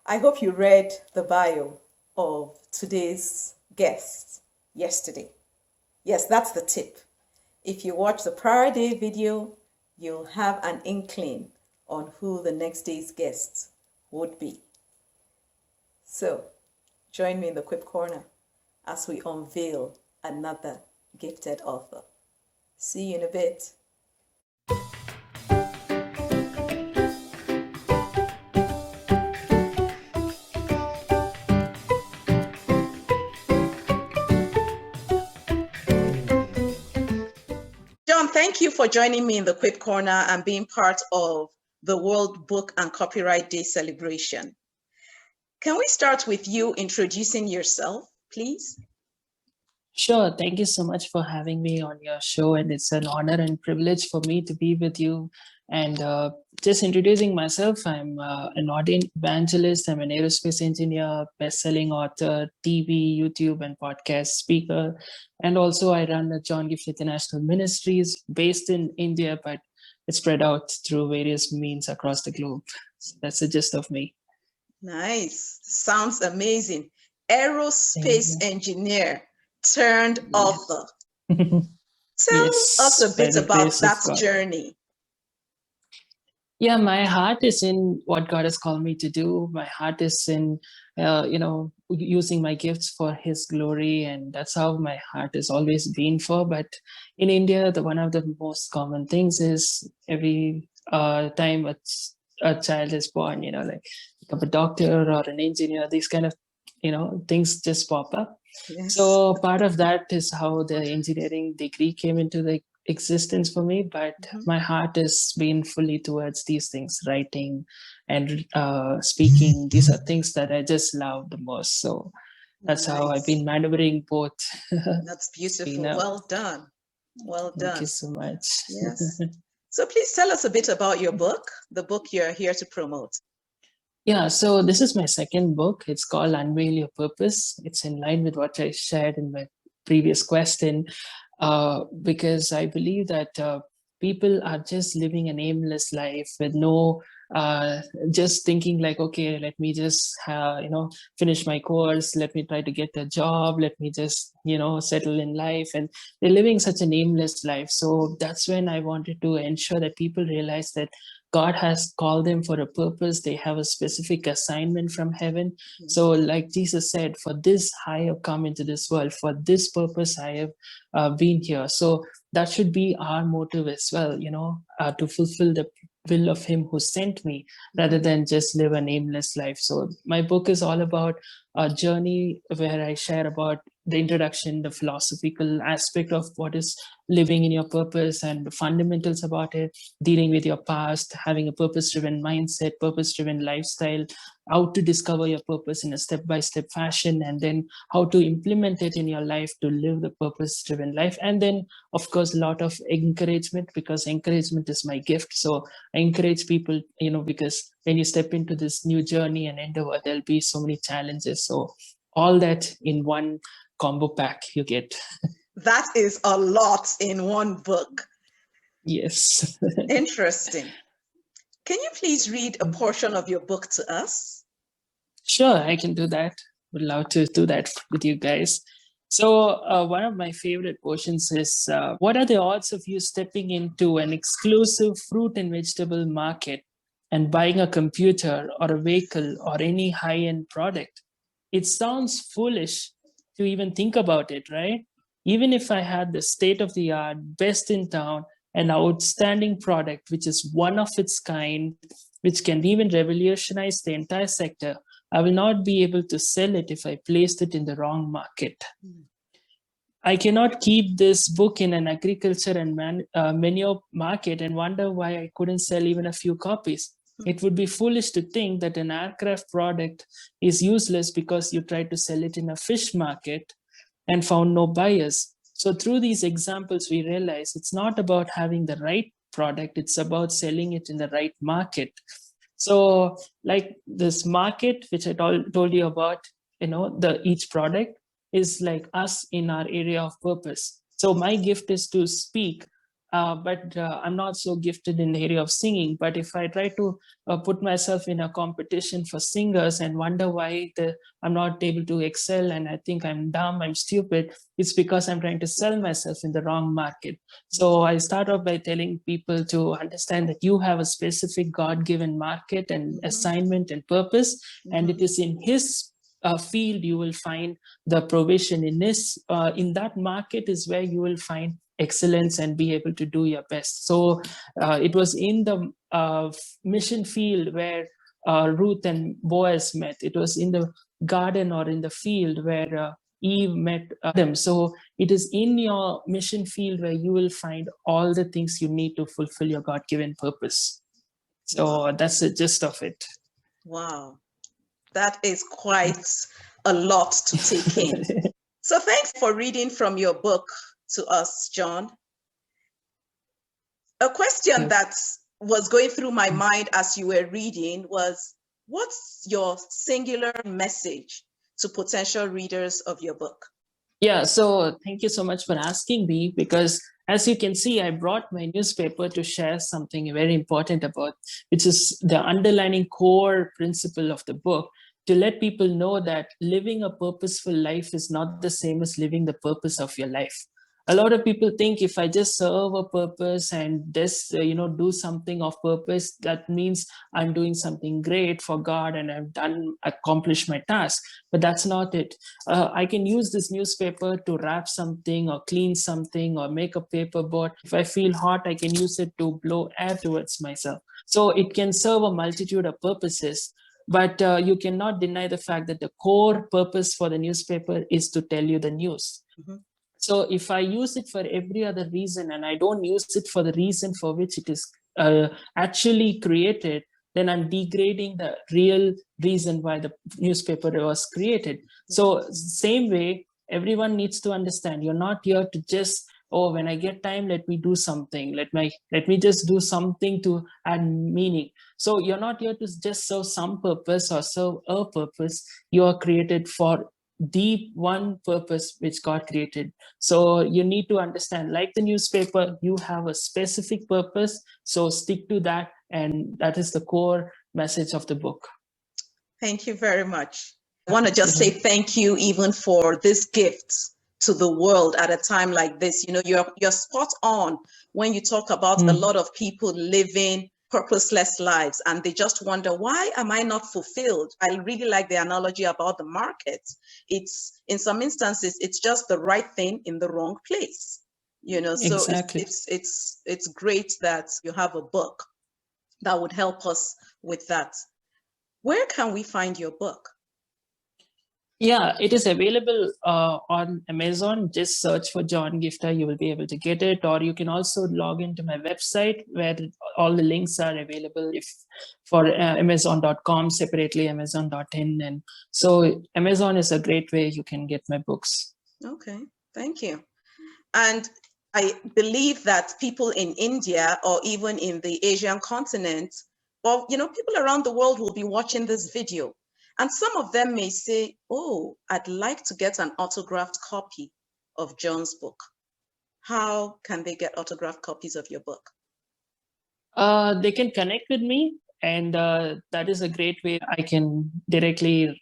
I hope you read the bio of today's guest yesterday. Yes, that's the tip. If you watch the prior day video, you'll have an inkling on who the next day's guest would be. So, join me in the Quip Corner as we unveil another gifted author. See you in a bit. John, thank you for joining me in the Quip Corner and being part of the World Book and Copyright Day celebration. Can we start with you introducing yourself, please? Sure. Thank you so much for having me on your show. And it's an honor and privilege for me to be with you. And just introducing myself, I'm an ordained evangelist. I'm an aerospace engineer, best-selling author, TV, YouTube, and podcast speaker. And also I run the John Giftah International Ministries based in India, but it's spread out through various means across the globe. So that's the gist of me. Nice. Sounds amazing. Aerospace engineer turned author. Tell us a bit about that journey. Yeah, my heart is in what God has called me to do. My heart is in, using my gifts for His glory, and that's how my heart has always been for. But in India, one of the most common things is every time a child is born, like become a doctor or an engineer. These kind of, things just pop up. Yes. So part of that is how the engineering degree came into the existence for me, but my heart has been fully towards these things, writing and speaking. These are things that I just love the most. So that's how I've been maneuvering both. That's beautiful. Well done. Well done. Thank you so much. Yes. So please tell us a bit about your book, the book you're here to promote. Yeah, so this is my second book. It's called Unveil Your Purpose. It's in line with what I shared in my previous question. Because I believe that people are just living an aimless life with no, just thinking like, okay, let me just, finish my course. Let me try to get a job. Let me just, settle in life. And they're living such an aimless life. So that's when I wanted to ensure that people realize that God has called them for a purpose. They have a specific assignment from heaven. So like Jesus said, for this I have come into this world. For this purpose I have been here. So that should be our motive as well, to fulfill the will of Him who sent me, rather than just live an aimless life. So my book is all about a journey where I share about the introduction, the philosophical aspect of what is living in your purpose and the fundamentals about it, dealing with your past, having a purpose-driven mindset, purpose-driven lifestyle, how to discover your purpose in a step-by-step fashion, and then how to implement it in your life to live the purpose-driven life. And then, of course, a lot of encouragement, because encouragement is my gift. So I encourage people, because when you step into this new journey and endeavor, there'll be so many challenges. So all that in one combo pack you get. That is a lot in one book. Yes. Interesting. Can you please read a portion of your book to us? Sure, I can do that. Would love to do that with you guys. So one of my favorite portions is, what are the odds of you stepping into an exclusive fruit and vegetable market and buying a computer or a vehicle or any high-end product? It sounds foolish to even think about it, right? Even if I had the state-of-the-art, best in town, an outstanding product, which is one of its kind, which can even revolutionize the entire sector, I will not be able to sell it if I placed it in the wrong market. I cannot keep this book in an agriculture and manure market and wonder why I couldn't sell even a few copies. It would be foolish to think that an aircraft product is useless because you tried to sell it in a fish market and found no buyers. So through these examples, we realize it's not about having the right product, it's about selling it in the right market. So like this market, which I told you about, each product is like us in our area of purpose. So my gift is to speak but I'm not so gifted in the area of singing. But if I try to put myself in a competition for singers and wonder why I'm not able to excel, and I think I'm dumb, I'm stupid, it's because I'm trying to sell myself in the wrong market. So I start off by telling people to understand that you have a specific God-given market and assignment and purpose, and it is in His field you will find the provision. In that market is where you will find excellence and be able to do your best. So it was in the mission field where Ruth and Boaz met. It was in the garden or in the field where Eve met Adam. So it is in your mission field where you will find all the things you need to fulfill your God-given purpose. So that's the gist of it. Wow, that is quite a lot to take in. So thanks for reading from your book to us, John. A question that was going through my mind as you were reading was, what's your singular message to potential readers of your book? Yeah, so thank you so much for asking me, because as you can see, I brought my newspaper to share something very important about, which is the underlining core principle of the book, to let people know that living a purposeful life is not the same as living the purpose of your life. A lot of people think if I just serve a purpose and just do something of purpose, that means I'm doing something great for God and I've accomplished my task. But that's not it. I can use this newspaper to wrap something or clean something or make a paper board. If I feel hot, I can use it to blow air towards myself. So it can serve a multitude of purposes. But you cannot deny the fact that the core purpose for the newspaper is to tell you the news. So if I use it for every other reason and I don't use it for the reason for which it is actually created, then I'm degrading the real reason why the newspaper was created. So same way, everyone needs to understand, you're not here to just, oh, when I get time, let me do something. Let me just do something to add meaning. So you're not here to just serve some purpose or serve a purpose. You are created for the one purpose which God created. So you need to understand, like the newspaper, you have a specific purpose. So stick to that. And that is the core message of the book. Thank you very much. I want to just say thank you even for this gift to the world at a time like this. You're spot on when you talk about a lot of people living purposeless lives and they just wonder, why am I not fulfilled? I really like the analogy about the market. It's, in some instances, it's just the right thing in the wrong place. So exactly. it's great that you have a book that would help us with that. Where can we find your book? Yeah, it is available on Amazon. Just search for John Giftah. You will be able to get it. Or you can also log into my website where all the links are available for Amazon.com, separately Amazon.in. And so Amazon is a great way you can get my books. Okay, thank you. And I believe that people in India or even in the Asian continent, or people around the world will be watching this video. And some of them may say, oh, I'd like to get an autographed copy of John's book. How can they get autographed copies of your book? They can connect with me, and that is a great way. I can directly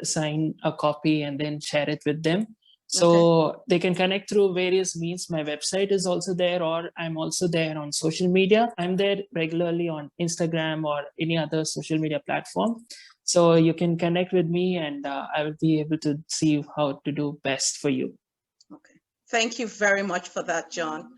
sign a copy and then share it with them. So they can connect through various means. My website is also there, or I'm also there on social media. I'm there regularly on Instagram or any other social media platform. So you can connect with me and I will be able to see how to do best for you. Okay. Thank you very much for that, John.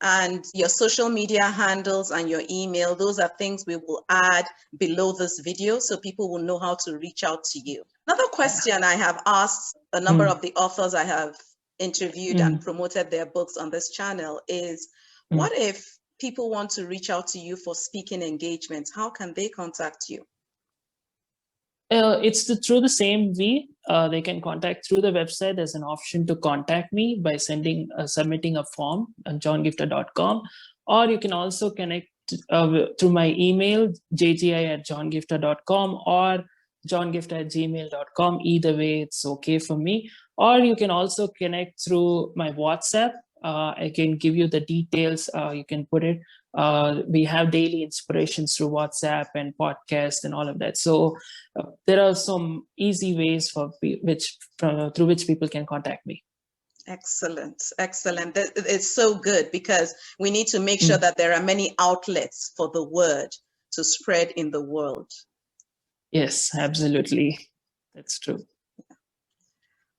And your social media handles and your email, those are things we will add below this video so people will know how to reach out to you. Another question I have asked a number of the authors I have interviewed and promoted their books on this channel is, what if people want to reach out to you for speaking engagements? How can they contact you? It's through the same way. They can contact through the website. There's an option to contact me by submitting a form on johngiftah.com, or you can also connect through my email, jgi@johngiftah.com or johngiftah@gmail.com. Either way, it's okay for me. Or you can also connect through my WhatsApp. I can give you the details. You can put it. We have daily inspirations through WhatsApp and podcast and all of that. So there are some easy ways through which people can contact me. Excellent, excellent. It's so good because we need to make sure that there are many outlets for the word to spread in the world. Yes, absolutely. That's true.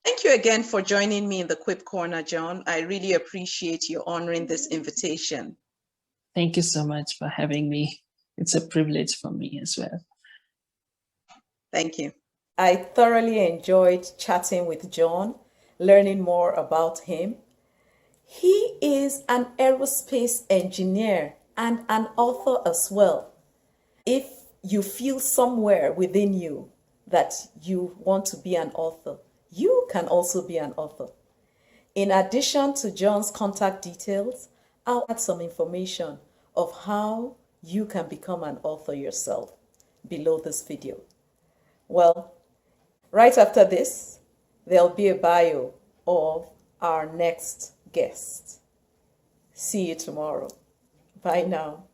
Thank you again for joining me in the Quip Corner, John. I really appreciate you honoring this invitation. Thank you so much for having me. It's a privilege for me as well. Thank you. I thoroughly enjoyed chatting with John, learning more about him. He is an aerospace engineer and an author as well. If you feel somewhere within you that you want to be an author, you can also be an author. In addition to John's contact details, I'll add some information of how you can become an author yourself below this video. Well, right after this, there'll be a bio of our next guest. See you tomorrow. Bye now.